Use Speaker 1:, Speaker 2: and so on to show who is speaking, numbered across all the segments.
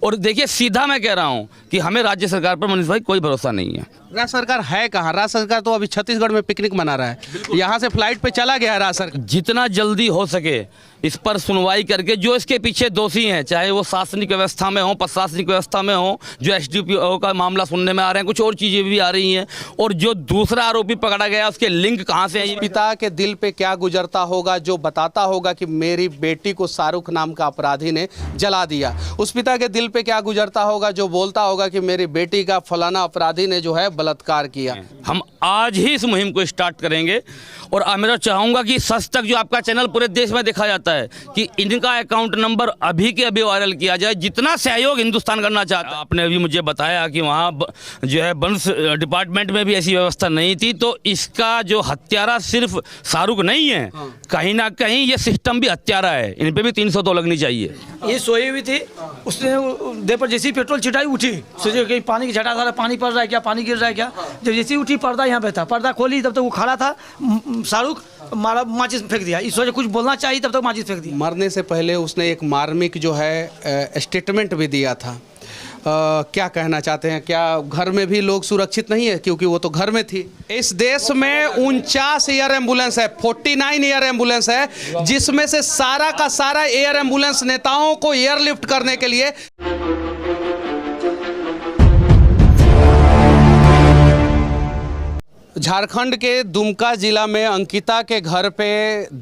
Speaker 1: और देखिए सीधा मैं कह रहा हूँ कि हमें राज्य सरकार पर मनीष भाई कोई भरोसा नहीं है।
Speaker 2: राज्य सरकार है कहाँ? राज्य सरकार तो अभी छत्तीसगढ़ में पिकनिक मना रहा है, यहाँ से फ्लाइट पे चला गया है राज्य सरकार।
Speaker 1: जितना जल्दी हो सके इस पर सुनवाई करके जो इसके पीछे दोषी हैं, चाहे वो शासनिक व्यवस्था में हो, प्रशासनिक व्यवस्था में हो, जो एसडीपीओ का मामला सुनने में आ रहे हैं, कुछ और चीज़ें भी आ रही हैं, और जो दूसरा आरोपी पकड़ा गया उसके लिंक कहाँ से हैं।
Speaker 2: पिता के दिल पे क्या गुजरता होगा जो बताता होगा कि मेरी बेटी को शाहरुख नाम का अपराधी ने जला दिया। उस पिता के दिल पे क्या गुजरता होगा जो बोलता होगा कि मेरी बेटी का फलाना अपराधी ने जो है बलात्कार किया।
Speaker 1: हम आज ही इस मुहिम को स्टार्ट करेंगे और मैं चाहूँगा कि सच तक जो आपका चैनल पूरे देश में दिखाया जाता है कि इनका अकाउंट नंबर अभी के अभी वायरल किया जाए। जितना सहयोग हिंदुस्तान करना चाहता है। आपने अभी मुझे बताया कि वहाँ जो है वन डिपार्टमेंट में भी ऐसी व्यवस्था नहीं थी, तो इसका जो हत्यारा सिर्फ शाहरुख नहीं है, कहीं ना कहीं ये सिस्टम भी हत्यारा है। इन पे भी 300 तो लगनी चाहिए।
Speaker 3: ये सोई हुई थी, उसने देह पर जैसे ही पेट्रोल छिटाई उठी, सोचे कि पानी की झटा था, पानी पड़ रहा है क्या, पानी गिर रहा है क्या। जब जैसे ही उठी पर्दा यहाँ पे था, पर्दा खोली तब तक वो खड़ा था, शाहरुख मारा, माचिस फेंक दिया। इस वजह कुछ बोलना चाहिए तब तक माचिस फेंक दिया।
Speaker 2: मरने से पहले उसने एक मार्मिक जो है स्टेटमेंट भी दिया था। क्या कहना चाहते हैं? क्या घर में भी लोग सुरक्षित नहीं है? क्योंकि वो तो घर में थी। इस देश में 49 एयर एम्बुलेंस है, 49 एयर एम्बुलेंस है, जिसमें से सारा का सारा एयर एम्बुलेंस नेताओं को एयरलिफ्ट करने के लिए। झारखंड के दुमका जिला में अंकिता के घर पे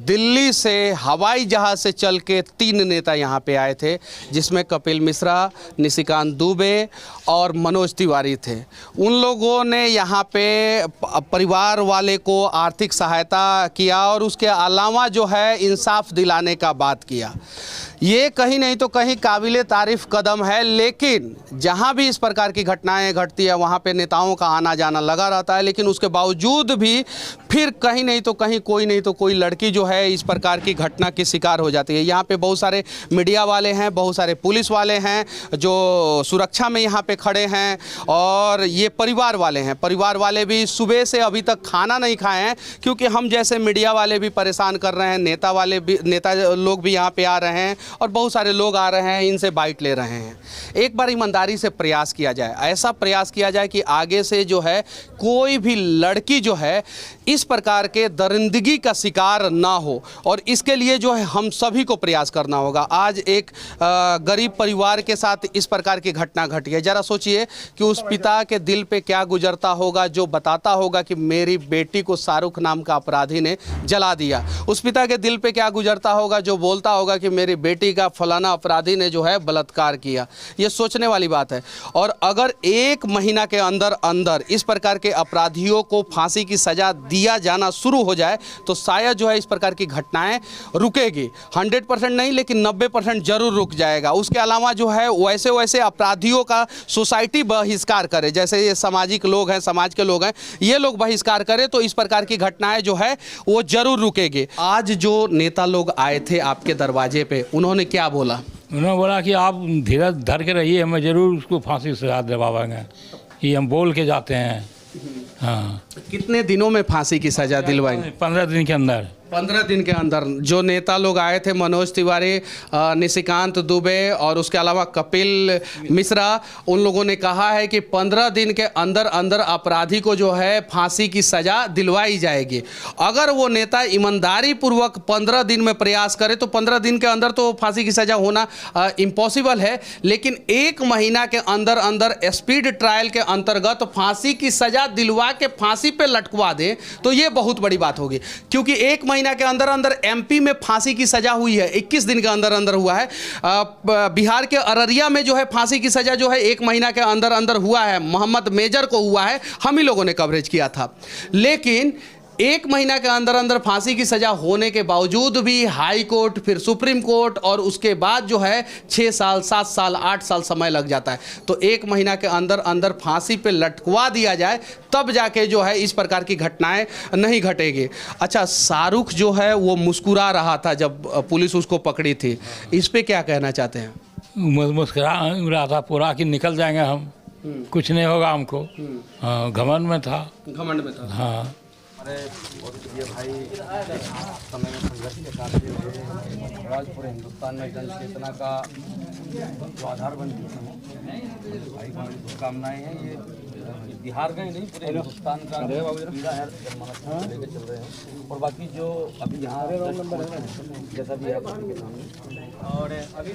Speaker 2: दिल्ली से हवाई जहाज से चल के 3 नेता यहाँ पे आए थे, जिसमें कपिल मिश्रा, निशिकांत दुबे और मनोज तिवारी थे। उन लोगों ने यहाँ पे परिवार वाले को आर्थिक सहायता किया और उसके अलावा जो है इंसाफ दिलाने का बात किया। ये कहीं नहीं तो कहीं काबिले तारीफ कदम है, लेकिन जहाँ भी इस प्रकार की घटनाएं घटती है वहाँ पे नेताओं का आना जाना लगा रहता है। लेकिन उसके बावजूद भी फिर कहीं नहीं तो कहीं कोई नहीं तो कोई लड़की जो है इस प्रकार की घटना की शिकार हो जाती है। यहाँ पे बहुत सारे मीडिया वाले हैं, बहुत सारे पुलिस वाले हैं जो सुरक्षा में यहाँ पे खड़े हैं, और ये परिवार वाले हैं। परिवार वाले भी सुबह से अभी तक खाना नहीं खाए हैं, क्योंकि हम जैसे मीडिया वाले भी परेशान कर रहे हैं, नेता लोग भी यहाँ पे आ रहे हैं और बहुत सारे लोग आ रहे हैं, इनसे बाइट ले रहे हैं। एक बार ईमानदारी से प्रयास किया जाए, ऐसा प्रयास किया जाए कि आगे से जो है कोई भी लड़की जो है इस प्रकार के दरिंदगी का शिकार ना हो, और इसके लिए जो है हम सभी को प्रयास करना होगा। आज एक गरीब परिवार के साथ इस प्रकार की घटना घटी है। ज़रा सोचिए कि उस पिता के दिल पे क्या गुजरता होगा जो बताता होगा कि मेरी बेटी को शाहरुख नाम का अपराधी ने जला दिया। उस पिता के दिल पे क्या गुजरता होगा जो बोलता होगा कि मेरी बेटी का फलाना अपराधी ने जो है बलात्कार किया। ये सोचने वाली बात है। और अगर 1 महीना के अंदर अंदर इस प्रकार के अपराधियों को फांसी की सज़ा दिया जाना शुरू हो जाए तो शायद जो है इस प्रकार की घटनाएं रुकेगी। 100% नहीं, लेकिन 90% जरूर रुक जाएगा। उसके अलावा जो है वैसे वैसे अपराधियों का सोसाइटी बहिष्कार करे, जैसे ये सामाजिक लोग हैं, समाज के लोग हैं, ये लोग बहिष्कार करें तो इस प्रकार की घटनाएं जो है वो जरूर रुकेगी। आज जो नेता लोग आए थे आपके दरवाजे पे, उन्होंने क्या बोला?
Speaker 4: उन्होंने बोला कि आप धीरज धर के रहिए, हमें ज़रूर उसको फांसी से सजा दिलवाएंगे, ये हम बोल के जाते हैं। हाँ।
Speaker 2: कितने दिनों में फांसी की सजा दिलवाएंगे?
Speaker 4: 15 दिन के अंदर।
Speaker 2: 15 दिन के अंदर। जो नेता लोग आए थे, मनोज तिवारी, निशिकांत दुबे और उसके अलावा कपिल मिश्रा, उन लोगों ने कहा है कि 15 दिन के अंदर अंदर अपराधी को जो है फांसी की सज़ा दिलवाई जाएगी। अगर वो नेता ईमानदारी पूर्वक 15 दिन में प्रयास करे तो 15 दिन के अंदर तो फांसी की सज़ा होना इम्पॉसिबल है, लेकिन 1 महीना के अंदर अंदर स्पीड ट्रायल के अंतर्गत फांसी की सज़ा दिलवा के फांसी पे लटकवा दें तो ये बहुत बड़ी बात होगी। क्योंकि 1 महीना के अंदर अंदर एमपी में फांसी की सजा हुई है, 21 दिन के अंदर अंदर हुआ है। बिहार के अररिया में जो है फांसी की सजा जो है 1 महीना के अंदर अंदर हुआ है, मोहम्मद मेजर को हुआ है, हम ही लोगों ने कवरेज किया था। लेकिन 1 महीना के अंदर अंदर फांसी की सजा होने के बावजूद भी हाई कोर्ट, फिर सुप्रीम कोर्ट और उसके बाद जो है 6 साल, 7 साल, 8 साल समय लग जाता है। तो 1 महीना के अंदर अंदर फांसी पे लटकवा दिया जाए तब जाके जो है इस प्रकार की घटनाएं नहीं घटेगी। अच्छा, शाहरुख जो है वो मुस्कुरा रहा था जब पुलिस उसको पकड़ी थी, इस पे क्या कहना चाहते हैं?
Speaker 4: मुस्कुरा रहा था पूरा कि निकल जाएंगे हम, कुछ नहीं होगा हमको। हाँ, घमंड में था।
Speaker 2: घमंड में था।
Speaker 4: हाँ।
Speaker 2: अरे और ये भाई समय में संघर्ष के कारण स्वराज पूरे हिंदुस्तान में जन चेतना का जो आधार बन चुके हैं, भाई को हमारी शुभकामनाएं हैं। ये बिहार का ही नहीं पूरे हिंदुस्तान का पीड़ा है, जनमानस लेके चल रहे हैं। और बाकी जो अभी यहाँ जैसा भी है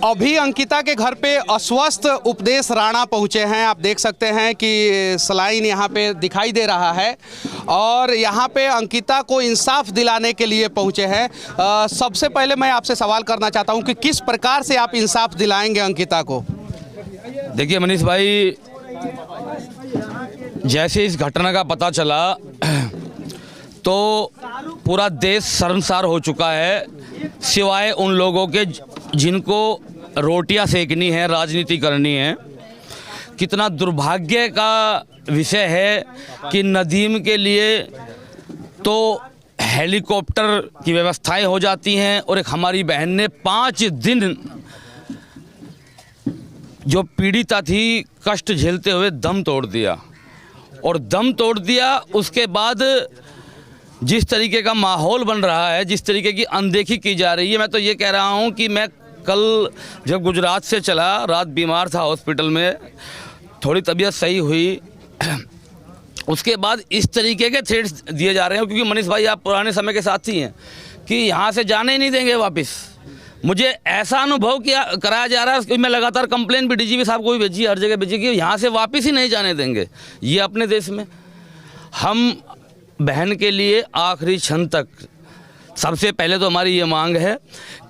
Speaker 2: अभी अंकिता के घर पे अस्वस्थ उपदेश राणा पहुंचे हैं। आप देख सकते हैं कि सलाइन यहाँ पे दिखाई दे रहा है और यहाँ पे अंकिता को इंसाफ दिलाने के लिए पहुंचे हैं। सबसे पहले मैं आपसे सवाल करना चाहता हूं कि किस प्रकार से आप इंसाफ दिलाएंगे अंकिता को?
Speaker 1: देखिए मनीष भाई, जैसे इस घटना का पता चला तो पूरा देश शर्मसार हो चुका है, सिवाय उन लोगों के जिनको रोटियां सेकनी है, राजनीति करनी है। कितना दुर्भाग्य का विषय है कि नदीम के लिए तो हेलीकॉप्टर की व्यवस्थाएं हो जाती हैं और एक हमारी बहन ने 5 दिन जो पीड़िता थी कष्ट झेलते हुए दम तोड़ दिया। और दम तोड़ दिया उसके बाद जिस तरीके का माहौल बन रहा है, जिस तरीके की अनदेखी की जा रही है, मैं तो ये कह रहा हूँ कि मैं कल जब गुजरात से चला, रात बीमार था हॉस्पिटल में, थोड़ी तबीयत सही हुई, उसके बाद इस तरीके के थ्रेट्स दिए जा रहे हैं। क्योंकि मनीष भाई आप पुराने समय के साथी हैं कि यहाँ से जाने ही नहीं देंगे वापस। मुझे ऐसा अनुभव किया कराया जा रहा है कि मैं लगातार कंप्लेन भी डीजीपी साहब को भी भेजी, हर जगह भेजी कि यहाँ से वापस ही नहीं जाने देंगे। ये अपने देश में हम बहन के लिए आखिरी क्षण तक, सबसे पहले तो हमारी ये मांग है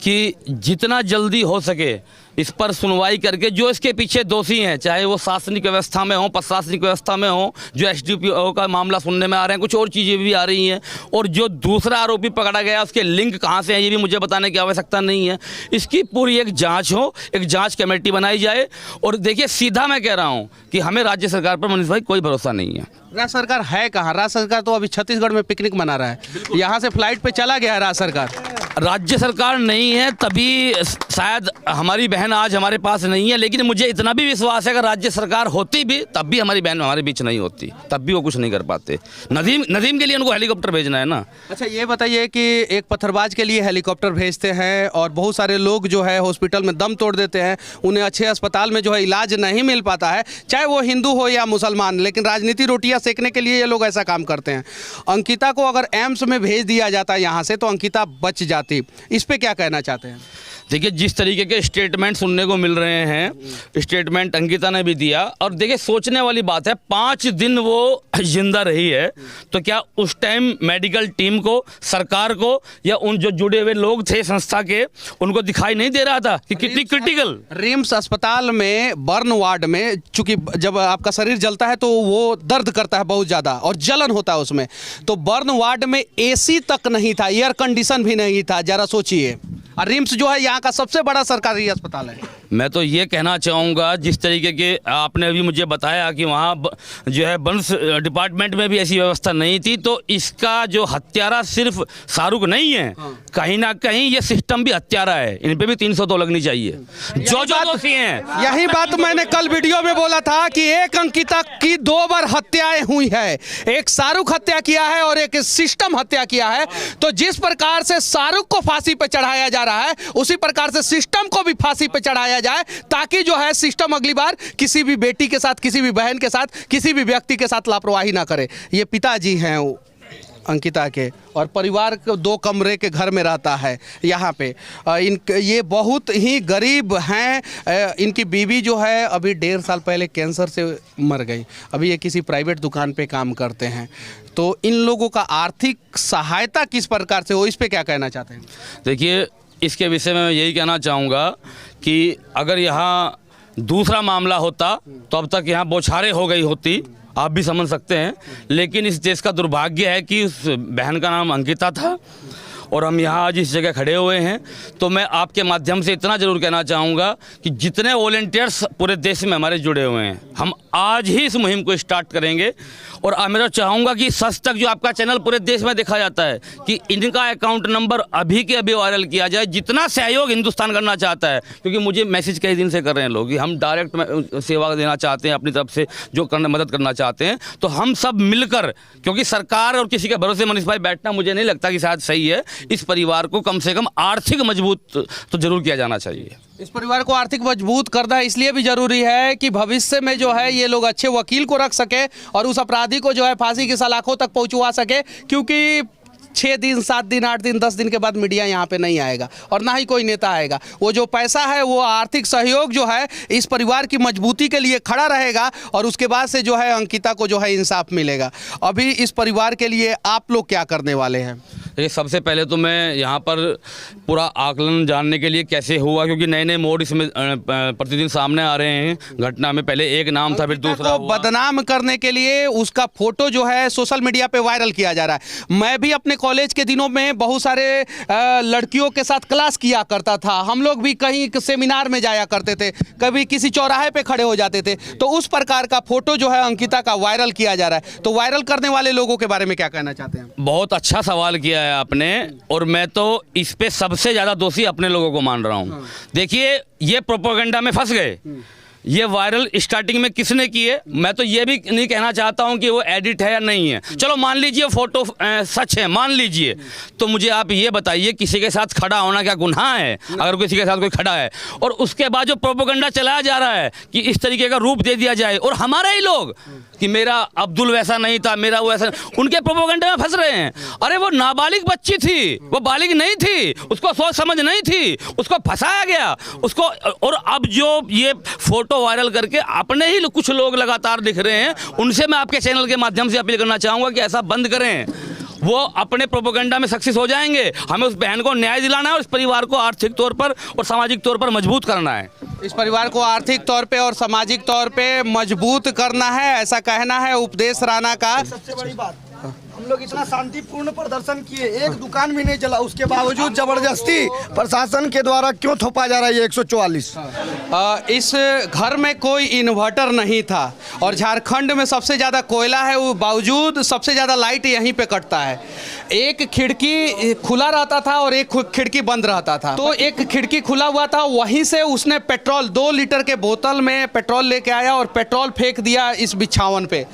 Speaker 1: कि जितना जल्दी हो सके इस पर सुनवाई करके जो इसके पीछे दोषी हैं, चाहे वो शासनिक व्यवस्था में हो, प्रशासनिक व्यवस्था में हो, जो एसडीपीओ का मामला सुनने में आ रहे हैं, कुछ और चीज़ें भी आ रही हैं, और जो दूसरा आरोपी पकड़ा गया उसके लिंक कहाँ से हैं ये भी मुझे बताने की आवश्यकता नहीं है। इसकी पूरी एक जांच हो, एक जांच कमेटी बनाई जाए। और देखिए सीधा मैं कह रहा हूँ कि हमें राज्य सरकार पर मनीष भाई कोई भरोसा नहीं है।
Speaker 2: राज्य सरकार है कहाँ? राज्य सरकार तो अभी छत्तीसगढ़ में पिकनिक मना रहा है, यहाँ से फ्लाइट पे चला गया है राज्य सरकार।
Speaker 1: राज्य सरकार नहीं है तभी शायद हमारी बहन आज हमारे पास नहीं है, लेकिन मुझे इतना भी विश्वास है कि राज्य सरकार होती भी तब भी हमारी बहन हमारे बीच नहीं होती, तब भी वो कुछ नहीं कर पाते। नदीम के लिए उनको हेलीकॉप्टर भेजना है ना।
Speaker 2: अच्छा ये बताइए कि एक पत्थरबाज के लिए हेलीकॉप्टर भेजते हैं और बहुत सारे लोग जो है हॉस्पिटल में दम तोड़ देते हैं, उन्हें अच्छे अस्पताल में जो है इलाज नहीं मिल पाता है, चाहे वो हिंदू हो या मुसलमान, लेकिन राजनीति रोटियां सेकने के लिए ये लोग ऐसा काम करते हैं। अंकिता को अगर एम्स में भेज दिया जाता यहाँ से तो अंकिता बच जाती। इस पे क्या कहना चाहते हैं?
Speaker 1: देखिए जिस तरीके के स्टेटमेंट सुनने को मिल रहे हैं, स्टेटमेंट अंकिता ने भी दिया, और देखिए सोचने वाली बात है 5 दिन वो जिंदा रही है, तो क्या उस टाइम मेडिकल टीम को, सरकार को, या उन जो जुड़े हुए लोग थे संस्था के, उनको दिखाई नहीं दे रहा था कि कितनी क्रिटिकल?
Speaker 2: रिम्स अस्पताल में बर्न वार्ड में, चूंकि जब आपका शरीर जलता है तो वो दर्द करता है बहुत ज़्यादा और जलन होता है उसमें, तो बर्न वार्ड में एसी तक नहीं था, एयर कंडीशन भी नहीं था। जरा सोचिए, और रिम्स जो है यहाँ का सबसे बड़ा सरकारी अस्पताल है।
Speaker 1: मैं तो ये कहना चाहूँगा, जिस तरीके के आपने अभी मुझे बताया कि वहाँ जो है वन डिपार्टमेंट में भी ऐसी व्यवस्था नहीं थी, तो इसका जो हत्यारा सिर्फ शाहरुख नहीं है, कहीं ना कहीं ये सिस्टम भी हत्यारा है। इन पे भी 300 तो लगनी चाहिए जो दोषी हैं।
Speaker 2: यही बात मैंने कल वीडियो में बोला था कि एक अंकिता की 2 बार हत्याएं हुई है, एक शाहरुख हत्या किया है और एक सिस्टम हत्या किया है। तो जिस प्रकार से शाहरुख को फांसी पे चढ़ाया जा रहा है, उसी प्रकार से सिस्टम को भी फांसी पे चढ़ाया जाए, ताकि जो है सिस्टम अगली बार किसी भी बेटी के साथ, किसी भी बहन के साथ, किसी भी व्यक्ति के साथ लापरवाही ना करे। ये पिताजी हैं अंकिता के, और परिवार को 2 कमरे के घर में रहता है यहाँ पे। ये बहुत ही गरीब हैं। इनकी बीवी जो है अभी 1.5 साल पहले कैंसर से मर गई, अभी ये किसी प्राइवेट दुकान पे काम करते हैं। तो इन लोगों का आर्थिक सहायता किस प्रकार से हो, इस पर क्या कहना चाहते हैं?
Speaker 1: देखिए इसके विषय में मैं यही कहना चाहूँगा कि अगर यहाँ दूसरा मामला होता तो अब तक यहाँ बौछारें हो गई होती, आप भी समझ सकते हैं। लेकिन इस देश का दुर्भाग्य है कि उस बहन का नाम अंकिता था और हम यहाँ आज इस जगह खड़े हुए हैं, तो मैं आपके माध्यम से इतना ज़रूर कहना चाहूँगा कि जितने वॉलेंटियर्स पूरे देश में हमारे जुड़े हुए हैं, हम आज ही इस मुहिम को स्टार्ट करेंगे। और मैं तो चाहूँगा कि सच तक जो आपका चैनल पूरे देश में देखा जाता है कि इनका अकाउंट नंबर अभी के अभी वायरल किया जाए, जितना सहयोग हिंदुस्तान करना चाहता है। क्योंकि मुझे मैसेज कई दिन से कर रहे हैं लोग कि हम डायरेक्ट सेवा देना चाहते हैं, अपनी तरफ से जो मदद करना चाहते हैं, तो हम सब मिलकर, क्योंकि सरकार और किसी के भरोसे मनीष भाई बैठना मुझे नहीं लगता कि शायद सही है, इस परिवार को कम से कम आर्थिक मजबूत तो जरूर किया जाना चाहिए।
Speaker 2: इस परिवार को आर्थिक मजबूत करना इसलिए भी जरूरी है कि भविष्य में जो है ये लोग अच्छे वकील को रख सके और उस अपराधी को जो है फांसी की सलाखों तक पहुंचवा सके, क्योंकि 6 दिन 7 दिन 8 दिन 10 दिन के बाद मीडिया यहाँ पे नहीं आएगा और ना ही कोई नेता आएगा। वो जो पैसा है, वो आर्थिक सहयोग जो है इस परिवार की मजबूती के लिए खड़ा रहेगा और उसके बाद से जो है अंकिता को जो है इंसाफ मिलेगा। अभी इस परिवार के लिए आप लोग क्या करने वाले हैं?
Speaker 1: देखिए, सबसे पहले तो मैं यहाँ पर पूरा आकलन जानने के लिए कैसे हुआ, क्योंकि नए नए मोड इसमें प्रतिदिन सामने आ रहे हैं। घटना में पहले एक नाम था, फिर दूसरा हुआ।
Speaker 2: बदनाम करने के लिए उसका फोटो जो है सोशल मीडिया पे वायरल किया जा रहा है। मैं भी अपने कॉलेज के दिनों में बहुत सारे लड़कियों के साथ क्लास किया करता था। हम लोग भी कहीं सेमिनार में जाया करते थे, कभी किसी चौराहे पे खड़े हो जाते थे, तो उस प्रकार का फोटो जो है अंकिता का वायरल किया जा रहा है। तो वायरल करने वाले लोगों के बारे में क्या कहना चाहते हैं?
Speaker 1: बहुत अच्छा सवाल किया है आपने, और मैं तो इस पे सबसे ज़्यादा दोषी अपने लोगों को मान रहा हूँ। देखिए, ये प्रोपेगेंडा में फंस गए। ये वायरल स्टार्टिंग में किसने किए? मैं तो ये भी नहीं कहना चाहता हूं कि वो एडिट है या नहीं है। चलो मान लीजिए फोटो सच है, मान लीजिए, तो मुझे आप ये बताइए किसी के साथ खड़ा होना क्या गुनाह है? अगर किसी के साथ कोई खड़ा है और उसके बाद जो प्रोपेगेंडा चलाया जा रहा है कि इस तरीके का रूप दे दिया जाए, और हमारे ही लोग कि मेरा अब्दुल वैसा नहीं था, मेरा वो ऐसा, उनके प्रोपेगेंडा में फंस रहे हैं। अरे वो नाबालिग बच्ची थी, वो बालिग नहीं थी, उसको सोच समझ नहीं थी, उसको फंसाया गया उसको। और अब जो ये फोटो वायरल करके अपने ही कुछ लोग लगातार दिख रहे हैं, उनसे मैं आपके चैनल के माध्यम से अपील करना चाहूँगा कि ऐसा बंद करें। वो अपने प्रोपेगेंडा में सक्सेस हो जाएंगे। हमें उस बहन को न्याय दिलाना है और इस परिवार को आर्थिक तौर पर और सामाजिक तौर पर मजबूत करना है।
Speaker 2: इस परिवार को आर्थिक तौर पे और सामाजिक तौर पे मजबूत करना है, ऐसा कहना है उपदेश राणा का।
Speaker 5: सबसे बड़ी बात, हम लोग इतना शांतिपूर्ण प्रदर्शन किए, एक दुकान भी नहीं चला, उसके बावजूद जबरदस्ती प्रशासन के द्वारा क्यों थोपा जा रहा है ये 144?
Speaker 2: इस घर में कोई इन्वर्टर नहीं था और झारखंड में सबसे ज़्यादा कोयला है, वो बावजूद सबसे ज़्यादा लाइट यहीं पे कटता है। एक खिड़की खुला रहता था और एक खिड़की बंद रहता था, तो एक खिड़की खुला हुआ था, वहीं से उसने पेट्रोल 2 लीटर के बोतल में पेट्रोल लेके आया और पेट्रोल फेंक दिया इस बिछावन पे,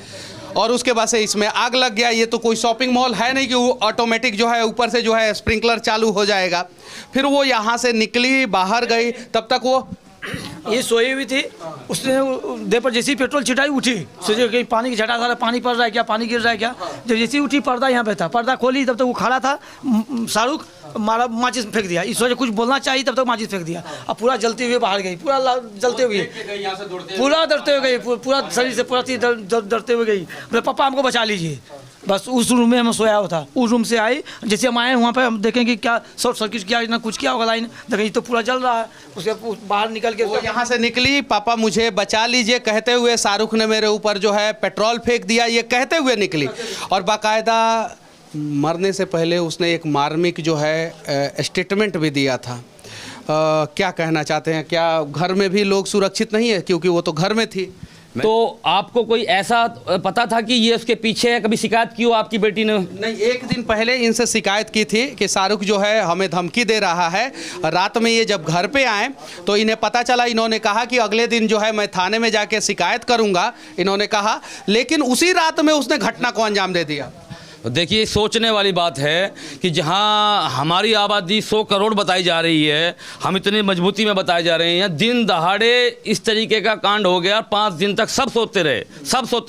Speaker 2: और उसके बाद से इसमें आग लग गया। ये तो कोई शॉपिंग मॉल है नहीं कि वो ऑटोमेटिक जो है ऊपर से जो है स्प्रिंकलर चालू हो जाएगा। फिर वो यहाँ से निकली, बाहर गई, तब तक वो
Speaker 3: ये सोई हुई थी। उसने देह पर जैसी पेट्रोल छिटाई, उठी, सोचे कहीं पानी की छटा था, पानी पड़ रहा है क्या, पानी गिर रहा है क्या। जब जैसी उठी, पर्दा यहाँ पे था, पर्दा खोली तब तक वो खड़ा था। शाहरुख मारा, माचिस फेंक दिया। इस सोचे कुछ बोलना चाहिए, तब तक माचिस फेंक दिया। अब पूरा जलते हुए बाहर गई, पूरा जलते हुए, पूरा डरते हुए गई, पूरा शरीर से पूरा डरते हुए गई। बोले पापा हमको बचा लीजिए। बस उस रूम में हम सोया हुआ था, उस रूम से आई, जैसे हम आए वहाँ पे हम देखें कि क्या शॉर्ट सर्किट किया ना कुछ किया होगा, लाइन देखें तो पूरा जल रहा है। उसके बाहर निकल के
Speaker 2: वो यहाँ से निकली, पापा मुझे बचा लीजिए कहते हुए शाहरुख ने मेरे ऊपर जो है पेट्रोल फेंक दिया, ये कहते हुए निकली। और बाकायदा मरने से पहले उसने एक मार्मिक जो है स्टेटमेंट भी दिया था। क्या कहना चाहते हैं? क्या घर में भी लोग सुरक्षित नहीं है? क्योंकि वो तो घर में थी।
Speaker 1: तो आपको कोई ऐसा पता था कि ये उसके पीछे है? कभी शिकायत की हो आपकी बेटी ने?
Speaker 2: नहीं, एक दिन पहले इनसे शिकायत की थी कि शाहरुख जो है हमें धमकी दे रहा है। रात में ये जब घर पे आए तो इन्हें पता चला, इन्होंने कहा कि अगले दिन जो है मैं थाने में जाके शिकायत करूंगा, इन्होंने कहा, लेकिन उसी रात में उसने घटना को अंजाम दे दिया।
Speaker 1: देखिए, सोचने वाली बात है कि जहां हमारी आबादी 100 करोड़ बताई जा रही है, हम इतनी मजबूती में बताए जा रहे हैं, दिन दहाड़े इस तरीके का कांड हो गया। 5 दिन तक सब सोते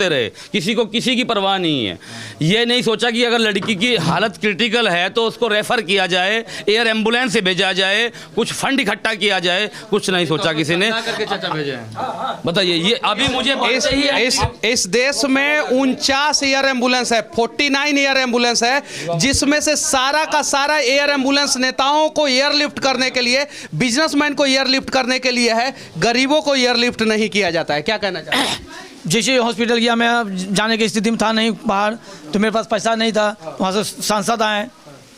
Speaker 1: रहे, किसी को किसी की परवाह नहीं है। ये नहीं सोचा कि अगर लड़की की हालत क्रिटिकल है तो उसको रेफ़र किया जाए, एयर एम्बुलेंस से भेजा जाए, कुछ फंड इकट्ठा किया जाए, कुछ नहीं सोचा किसी ने। बताइए, ये अभी मुझे
Speaker 2: इस देश में 49 एयर एम्बुलेंस है, 49 एयर एम्बुलेंस है, जिसमें से सारा का सारा एयर एम्बुलेंस नेताओं को एयरलिफ्ट करने के लिए, बिजनेसमैन को एयरलिफ्ट करने के लिए है, गरीबों को एयरलिफ्ट नहीं किया जाता है। क्या कहना चाहते हैं?
Speaker 3: जैसे हॉस्पिटल गया, मैं जाने की स्थिति में था नहीं बाहर, तो मेरे पास पैसा नहीं था, वहाँ से सांसद आए,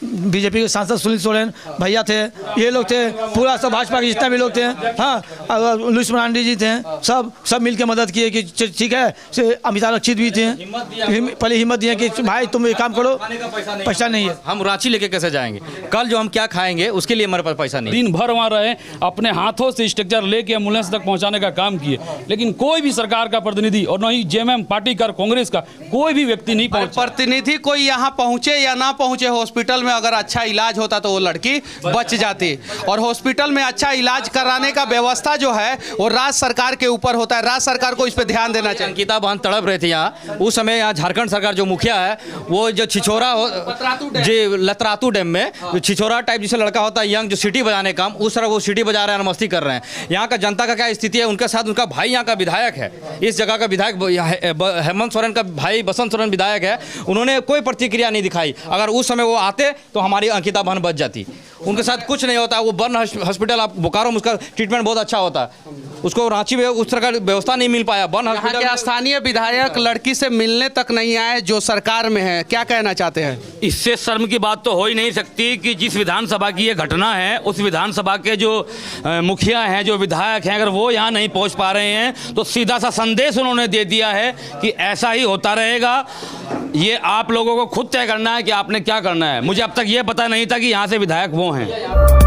Speaker 3: बीजेपी के सांसद सुनील सोरेन भैया थे, ये लोग थे, पूरा सब भाजपा के जितना भी लोग थे, हाँ, लुइस मरांडी जी थे, सब मिल के मदद किए कि ठीक है। से अमिताभ रक्षित भी थे, पहले हिम्मत दिए कि भाई तुम एक काम करो, पैसा नहीं है,
Speaker 6: हम रांची लेके कैसे जाएंगे, कल जो हम क्या खाएंगे उसके लिए हमारे पास पैसा नहीं।
Speaker 7: दिन भर वहाँ रहे, अपने हाथों से स्ट्रक्चर लेके एम्बुलेंस तक पहुंचाने का काम किए, लेकिन कोई भी सरकार का प्रतिनिधि और न ही जेएमएम पार्टी का, कांग्रेस का कोई भी व्यक्ति नहीं पहुंचा।
Speaker 2: प्रतिनिधि कोई यहाँ पहुंचे या ना पहुंचे, हॉस्पिटल में अगर अच्छा इलाज होता तो वो लड़की बच जाती, और हॉस्पिटल में अच्छा इलाज कराने का व्यवस्था जो है वो राज्य सरकार के ऊपर होता है। राज्य सरकार को इस पर ध्यान देना चाहिए।
Speaker 6: अंकिता बहन तड़प रही थी यहाँ उस समय, यहाँ झारखंड सरकार जो मुखिया है वो जो छिछोरा जी लतरातू डैम में जो छिछोरा टाइप जैसे लड़का होता है यंग, जो सीटी बजाने काम, उस तरह वो सीटी बजा रहे हैं, मस्ती कर रहे हैं। यहाँ का जनता का क्या स्थिति है, उनके साथ उनका भाई यहाँ का विधायक है, इस जगह का विधायक हेमंत सोरेन का भाई बसंत सोरेन विधायक है, उन्होंने कोई प्रतिक्रिया नहीं दिखाई। अगर उस समय वो आते तो हमारी अंकिता बहन बच जाती। उनके साथ कुछ नहीं होता। वो बर्न हॉस्पिटल, आप बोकारो में उसका ट्रीटमेंट बहुत अच्छा होता है, उसको रांची में उस तरह का व्यवस्था नहीं मिल पाया। बर्न हॉस्पिटल
Speaker 2: के स्थानीय विधायक लड़की से मिलने तक नहीं आए जो सरकार में है, क्या कहना चाहते हैं?
Speaker 1: इससे शर्म की बात तो हो ही नहीं सकती कि जिस विधानसभा की ये घटना है, उस विधानसभा के जो मुखिया हैं, जो विधायक हैं, अगर वो यहाँ नहीं पहुँच पा रहे हैं तो सीधा सा संदेश उन्होंने दे दिया है कि ऐसा ही होता रहेगा। ये आप लोगों को खुद तय करना है कि आपने क्या करना है। मुझे अब तक ये पता नहीं था कि यहाँ से विधायक वो हैं।